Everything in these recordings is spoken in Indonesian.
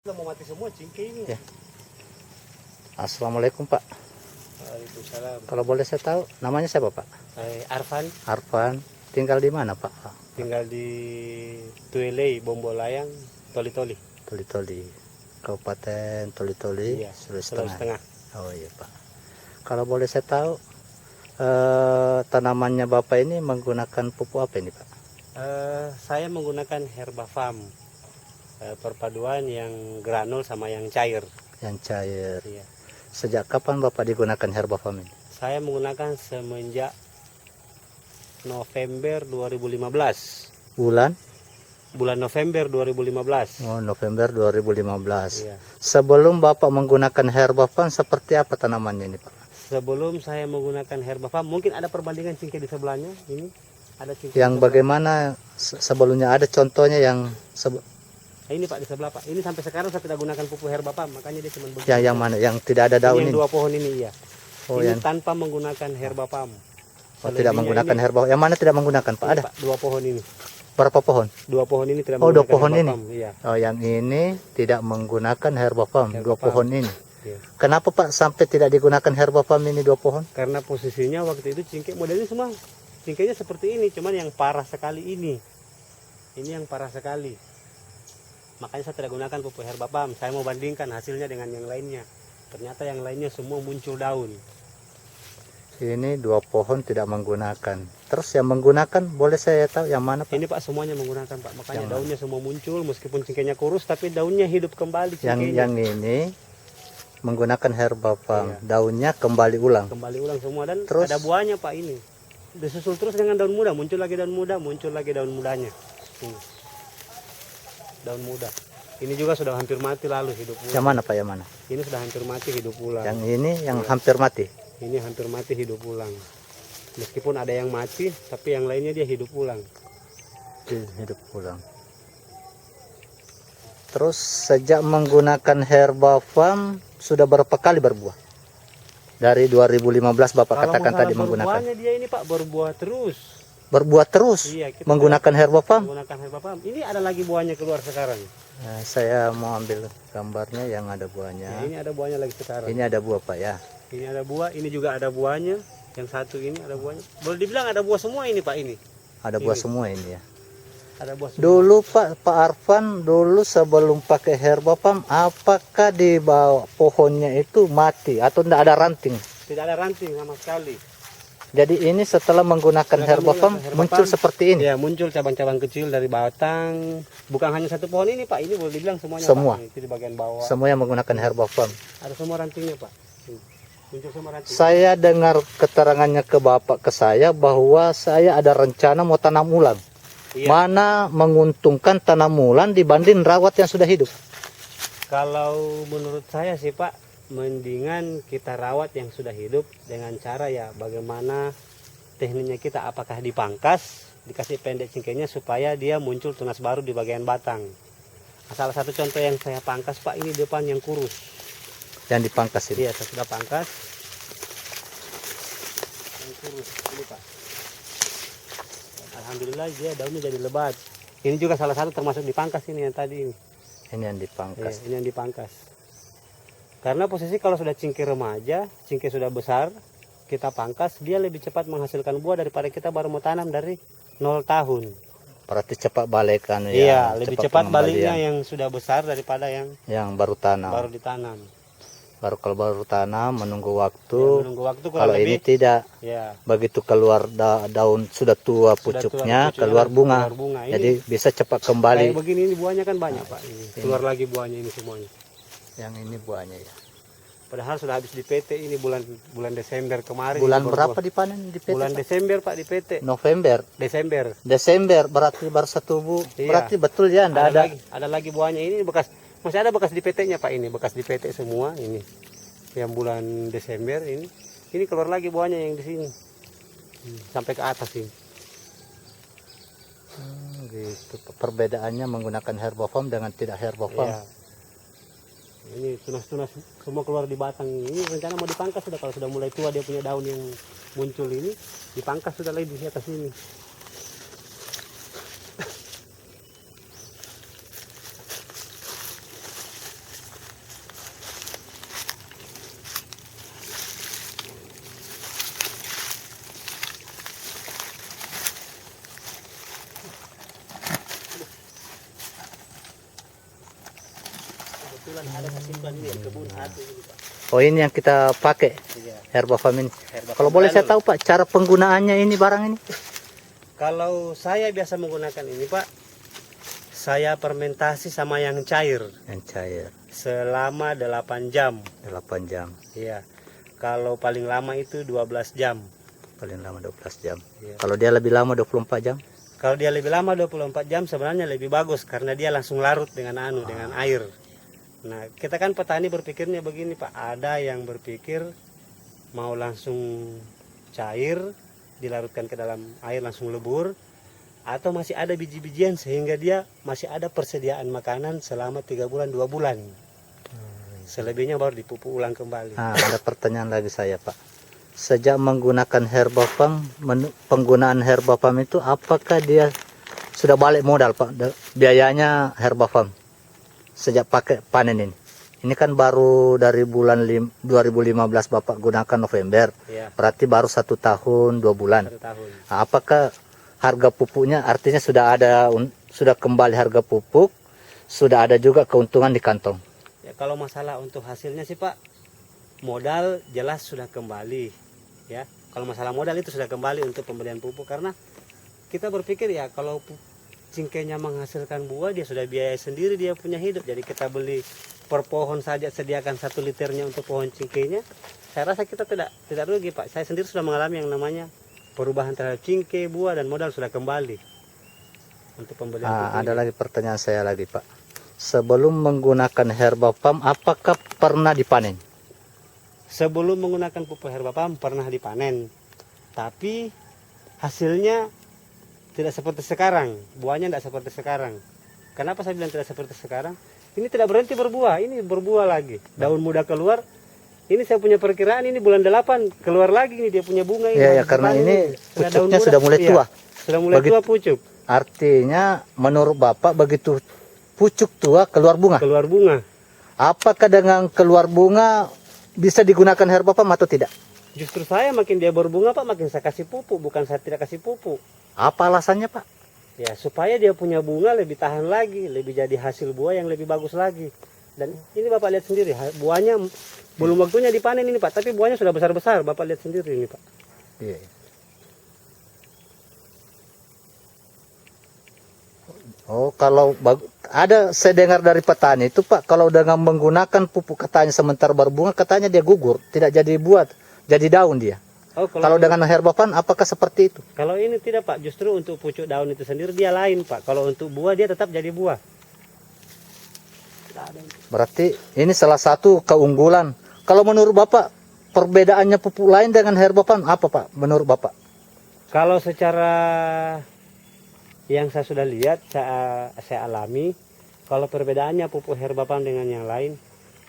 Udah mau mati semua cingkih ini. Ya. Assalamualaikum Pak. Waalaikumsalam. Kalau boleh saya tahu namanya siapa Pak? Arfan Arfan. Tinggal di mana Pak? tinggal di Tuelei, Bombolayang, Toli-Toli. Toli-Toli. Kabupaten Toli-Toli, Iya, Sulawesi Sulawesi Tengah. Tengah. Oh iya Pak. Kalau boleh saya tahu tanamannya Bapak ini menggunakan pupuk apa ini Pak? Saya menggunakan Herbapharm, perpaduan yang granul sama yang cair. Yang cair. Iya. Sejak kapan Bapak digunakan Herbapharm ini? Saya menggunakan semenjak November 2015. Bulan November 2015. Oh, November 2015. Iya. Sebelum Bapak menggunakan Herbapharm seperti apa tanamannya ini Pak? Sebelum saya menggunakan Herbapharm, mungkin ada perbandingan cingkih di sebelahnya. Ini ada cingkih Yang di sebelah. bagaimana sebelumnya ada contohnya yang Nah, ini Pak di sebelah Pak. Ini sampai sekarang saya tidak gunakan pupuk Herbapharm, makanya dia cuma begini. yang mana yang tidak ada Ini daun yang ini? dua pohon ini iya. Oh, Ini yang tanpa menggunakan Herbapharm. oh, tidak menggunakan Herbapharm. Yang mana tidak menggunakan Pak? Ini, Ada Pak, dua pohon ini. berapa pohon? Dua pohon ini tidak Oh, dua menggunakan pohon ini. Herbapharm. Iya. Oh, yang ini tidak menggunakan Herbapharm. Dua Herbapharm. pohon ini. Iya. Kenapa Pak sampai tidak digunakan Herbapharm ini dua pohon? Karena posisinya waktu itu cingkih modelnya semua cingkihnya seperti ini, cuman yang parah sekali ini. Ini yang parah sekali. Makanya saya tidak gunakan pupuk Herbapharm. Saya mau bandingkan hasilnya dengan yang lainnya. Ternyata yang lainnya semua muncul daun. Ini dua pohon tidak menggunakan. Terus yang menggunakan boleh saya tahu yang mana Pak? Ini Pak semuanya menggunakan Pak. Makanya Yang mana? daunnya semua muncul meskipun cingkihnya kurus tapi daunnya hidup kembali cingkihnya. Yang ini menggunakan Herbapharm. Iya. Daunnya kembali ulang. Kembali ulang semua dan Terus? ada buahnya Pak ini. Disusul terus dengan daun muda, muncul lagi daun muda, muncul lagi daun mudanya. Ini. Daun muda. Ini juga sudah hampir mati lalu hidup ulang. Yang mana Pak? Yang mana? Ini sudah hampir mati hidup ulang. Yang ini yang Iya. hampir mati. Ini hampir mati hidup ulang. Meskipun ada yang mati, tapi yang lainnya dia hidup ulang. Hidup ulang. Terus sejak menggunakan Herbapharm sudah berapa kali berbuah? Dari 2015 Bapak Kalau katakan masalah tadi menggunakan. berbuahnya dia ini Pak berbuah terus. Berbuah terus Iya, kita menggunakan Herbapharm. menggunakan Herbapharm. Ini ada lagi buahnya keluar sekarang. Nah, saya mau ambil gambarnya yang ada Ya, buahnya. ini ada buahnya lagi sekarang. Ini ada buah Pak ya. Ini ada buah, ini juga ada buahnya. Yang satu ini ada buahnya. Boleh dibilang ada buah semua ini Pak ini. Ada buah Ini. semua ini ya. Ada buah semua. Dulu Pak Arfan dulu sebelum pakai Herbapharm apakah di bawah pohonnya itu mati atau tidak ada ranting? Tidak ada ranting sama sekali. Jadi ini setelah menggunakan Setelah Herbapharm menggunakan muncul Herbapharm, seperti ini. Ya, muncul cabang-cabang kecil dari batang. Bukan hanya satu pohon ini Pak, ini boleh dibilang semuanya Semua. Pak. Itu di bagian bawah. Semua yang menggunakan Herbapharm. Ada semua rantingnya Pak. Ini. Muncul semua ranting. Saya dengar keterangannya ke Bapak ke saya bahwa saya ada rencana mau tanam ulang. Iya. Mana menguntungkan tanam ulang dibanding rawat yang sudah hidup? Kalau menurut saya sih Pak, mendingan kita rawat yang sudah hidup dengan cara ya bagaimana tekniknya kita, apakah dipangkas, dikasih pendek cingkihnya supaya dia muncul tunas baru di bagian batang. Nah, salah satu contoh yang saya pangkas Pak, ini depan yang kurus. Yang dipangkas ini. Iya, saya sudah pangkas. Yang kurus ini Pak. Alhamdulillah dia daunnya jadi lebat. Ini juga salah satu termasuk dipangkas ini yang tadi ini. Ini yang Iya, dipangkas. ini yang dipangkas. Karena posisi kalau sudah cingkih remaja, cingkih sudah besar, kita pangkas, dia lebih cepat menghasilkan buah daripada kita baru mau tanam dari 0 tahun. Berarti cepat balikan ya. Iya, lebih cepat pengembalian. baliknya yang sudah besar daripada yang yang baru tanam. baru ditanam. Kalau baru tanam menunggu Ya, waktu. menunggu waktu kurang Kalau lebih. ini tidak. Ya, Begitu keluar daun sudah tua sudah pucuknya, tua, keluar bunga. keluar bunga. Ini Jadi bisa cepat kayak kembali. begini ini buahnya kan banyak Pak. Ini. Keluar lagi buahnya ini semuanya. Yang ini buahnya ya. Padahal sudah habis di PT ini bulan Desember kemarin. Bulan ini baru berapa buah. dipanen di PT? Bulan Pak? Desember Pak di PT. November. Desember. Berarti baru satu bu. Iya. Berarti betul ya, enggak ada. Ada lagi buahnya ini bekas, masih ada bekas di PT-nya Pak ini, bekas di PT semua ini. Yang bulan Desember ini keluar lagi buahnya yang di sini. Sampai ke atas ini. Gitu. Perbedaannya menggunakan Herbapharm dengan tidak Herbapharm. Iya. Ini tunas-tunas semua keluar di batang ini. Ini rencana mau dipangkas sudah, kalau sudah mulai tua dia punya daun yang muncul ini, dipangkas sudah lagi di atas ini. kebetulan ada kesimpulan ini di kebun satu ini Pak. Oh ini yang kita pakai Iya. Herbapam ini. Herbapam Kalau boleh saya galon. tahu Pak cara penggunaannya ini barang ini? Kalau saya biasa menggunakan ini Pak, saya fermentasi sama yang cair Yang cair selama 8 jam. 8 jam. Iya. Kalau paling lama itu 12 jam. Paling lama 12 jam. Iya. Kalau dia lebih lama 24 jam? Kalau dia lebih lama 24 jam sebenarnya lebih bagus karena dia langsung larut dengan dengan air. Nah, kita kan petani berpikirnya begini Pak, ada yang berpikir mau langsung cair, dilarutkan ke dalam air langsung lebur, atau masih ada biji-bijian sehingga dia masih ada persediaan makanan selama 3 bulan 2 bulan. Selebihnya baru dipupuk ulang kembali. Nah, ada pertanyaan lagi saya Pak. Sejak menggunakan Herbapam, penggunaan Herbapam itu apakah dia sudah balik modal Pak? Biayanya Herbapam sejak pakai panen ini. Ini kan baru dari bulan 2015 Bapak gunakan November. Iya, Berarti baru 1 tahun 2 bulan. 1 tahun. Nah, apakah harga pupuknya artinya sudah kembali harga pupuk, sudah ada juga keuntungan di kantong? Ya, kalau masalah untuk hasilnya sih Pak, modal jelas sudah kembali. Ya, kalau masalah modal itu sudah kembali untuk pembelian pupuk karena kita berpikir ya kalau cingkenya menghasilkan buah dia sudah biaya sendiri dia punya hidup. Jadi kita beli per pohon saja sediakan 1 liternya untuk pohon cingkenya. Saya rasa kita tidak rugi Pak. Saya sendiri sudah mengalami yang namanya perubahan terhadap cingke, buah dan modal sudah kembali untuk pembelian pupuk. Ada lagi pertanyaan saya lagi Pak. Sebelum menggunakan Herbapam, apakah pernah dipanen? Sebelum menggunakan pupuk Herbapam pernah dipanen, tapi hasilnya tidak seperti sekarang, buahnya tidak seperti sekarang. Kenapa saya bilang tidak seperti sekarang? Ini tidak berhenti berbuah, ini berbuah lagi. Daun muda keluar, ini saya punya perkiraan ini bulan 8 keluar lagi ini dia punya bunga ini. Ya, karena ini Sudah pucuknya muda. sudah mulai Iya, tua. sudah mulai tua pucuk, Artinya menurut Bapak begitu pucuk tua keluar bunga. keluar bunga. Apakah dengan keluar bunga bisa digunakan Herbapam atau tidak? Justru saya makin dia berbunga Pak, makin saya kasih pupuk, bukan saya tidak kasih pupuk. Apa alasannya Pak? Ya supaya dia punya bunga lebih tahan lagi, lebih jadi hasil buah yang lebih bagus lagi. Dan ini Bapak lihat sendiri, buahnya belum waktunya dipanen ini Pak, tapi buahnya sudah besar-besar. Bapak lihat sendiri ini Pak. Iya. Oh, kalau ada saya dengar dari petani itu Pak, kalau dengan menggunakan pupuk katanya sementara berbunga katanya dia gugur, tidak jadi buah, jadi daun dia. Oh, Kalau dengan Herbapam apakah seperti itu? kalau ini tidak Pak, justru untuk pucuk daun itu sendiri dia lain Pak. Kalau untuk buah dia tetap jadi buah. Berarti ini salah satu keunggulan. Kalau menurut Bapak perbedaannya pupuk lain dengan Herbapam apa Pak menurut Bapak? Kalau secara yang saya sudah lihat, saya alami, kalau perbedaannya pupuk Herbapam dengan yang lain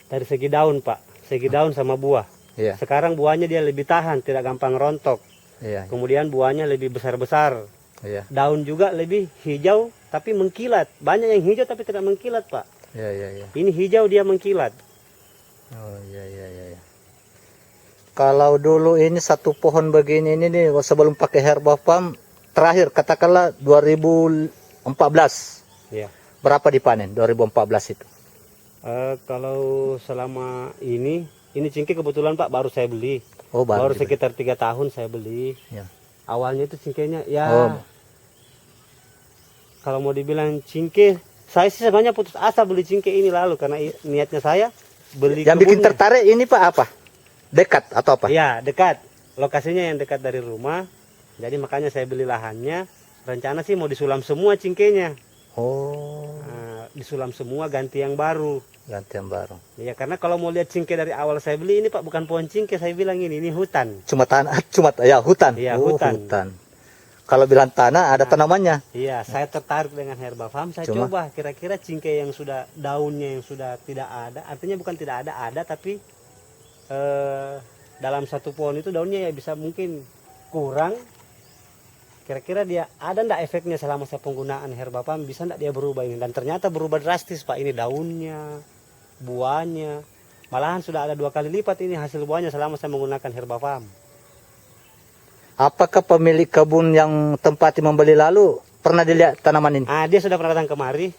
dari segi daun Pak, segi daun sama buah. Iya. Sekarang buahnya dia lebih tahan, tidak gampang rontok. Iya. Kemudian buahnya lebih besar-besar. Iya. Daun juga lebih hijau tapi mengkilat. Banyak yang hijau tapi tidak mengkilat Pak. Iya, iya, iya. Ini hijau dia mengkilat. Oh, iya, iya, iya. Kalau dulu ini satu pohon begini ini nih sebelum pakai Herbapam terakhir katakanlah 2014. Ya. Berapa dipanen 2014 itu? Kalau selama ini cingkeh kebetulan Pak baru saya beli. Oh, Baru dibeli. sekitar 3 tahun saya beli. Ya. Awalnya itu cingkehnya ya. Oh. Kalau mau dibilang cingkeh, saya sih sebenarnya putus asa beli cingkeh ini lalu karena niatnya saya beli Yang bikin kebunnya. tertarik ini Pak apa? Dekat atau apa? Ya, dekat. Lokasinya yang dekat dari rumah. Jadi makanya saya beli lahannya. Rencana sih mau disulam semua cingkehnya. Oh, Nah, disulam semua ganti yang baru. ganti yang baru. Ya karena kalau mau lihat cingkeh dari awal saya beli ini Pak bukan pohon cingkeh, saya bilang ini hutan. Cuma tanah, cuma ya hutan. Iya, Oh, hutan. Kalau bilang tanah ada tanamannya. Iya, saya tertarik dengan Herbapam. Saya Cuma- coba kira-kira cingkeh yang sudah daunnya yang sudah tidak ada. Artinya bukan tidak ada tapi dalam satu pohon itu daunnya ya bisa mungkin kurang. Kira-kira dia ada ndak efeknya selama saya penggunaan Herbapam, bisa ndak dia berubah ini? Dan ternyata berubah drastis Pak, ini daunnya, buahnya. Malahan sudah ada 2 kali lipat ini hasil buahnya selama saya menggunakan Herbapam. Apakah pemilik kebun yang tempati membeli lalu pernah dilihat tanaman ini? Ah, dia sudah pernah datang kemari.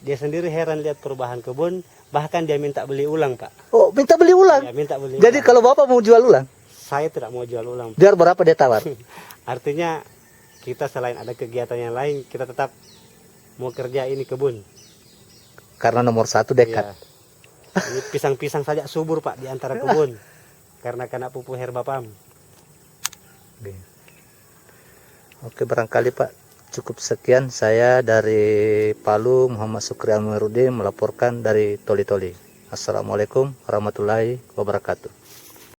dia sendiri heran lihat perubahan kebun, bahkan dia minta beli ulang Pak. Oh, minta beli ulang. Ya, minta beli Jadi ulang. kalau Bapak mau jual ulang, Saya tidak mau jual ulang. biar berapa dia tawar? Artinya kita selain ada kegiatan yang lain, kita tetap mau kerja ini kebun. Karena nomor 1 dekat. Iya. Ini pisang-pisang saja subur Pak di antara kebun. Karena kena pupuk herbapam. Oke, barangkali Pak cukup sekian. Saya dari Palu, Muhammad Sukri Amiruddin melaporkan dari Toli-Toli. Assalamualaikum warahmatullahi wabarakatuh.